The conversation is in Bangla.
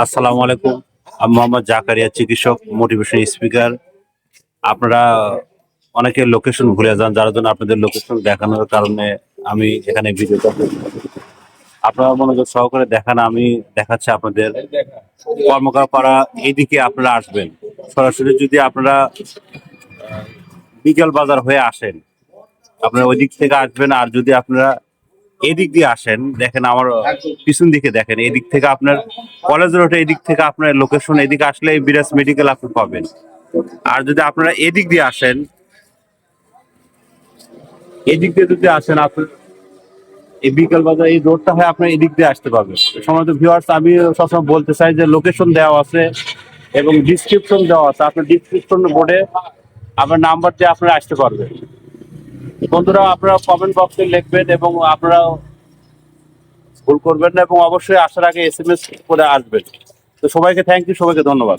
আসসালামু আলাইকুম। আমি মোহাম্মদ জাকারিয়া, চিকিৎসক, মোটিভেশন স্পিকার। আপনারা অনেকে লোকেশন ভুলে যান, যার জন্য আপনাদের লোকেশন দেখানোর কারণে আমি এখানে ভিডিওটা করছি। আপনারা মনোযোগ সহকারে দেখান, আমি দেখাচ্ছি আপনাদের কর্মকারপাড়া। এইদিকে আপনারা আসবেন সরাসরি। যদি আপনারা বিকেল বাজার হয়ে আসেন, আপনারা ওই দিক থেকে আসবেন। আর যদি আপনারা এদিক দিয়ে আসেন, দেখেন আমার পিছন দিকে দেখেন, এদিক থেকে আপনার কলেজ রোড, এদিক থেকে আপনার লোকেশন, এদিকে আসলে বিরাজ মেডিকেল আপনি পাবেন। আর যদি আপনারা এদিক দিয়ে আসেন, এদিক দিয়ে যদি আসেন, আপনার এই বিকেল বাজার এই রোডটা হয় আপনার এদিক দিয়ে আসতে পারবেন। সম্মানিত ভিউয়ার্স, আমি সবসময় বলতে চাই যে লোকেশন দেওয়া আছে এবং ডিসক্রিপশন দেওয়া আছে। আপনার ডিসক্রিপশন বোর্ডে আপনার নাম্বার দিয়ে আপনারা আসতে পারবেন। বন্ধুরা, আপনারা কমেন্ট বক্সে লিখবেন এবং আপনারা ভুল করবেন না, এবং অবশ্যই আসার আগে SMS করে আসবেন। তো সবাইকে থ্যাংক ইউ, সবাইকে ধন্যবাদ।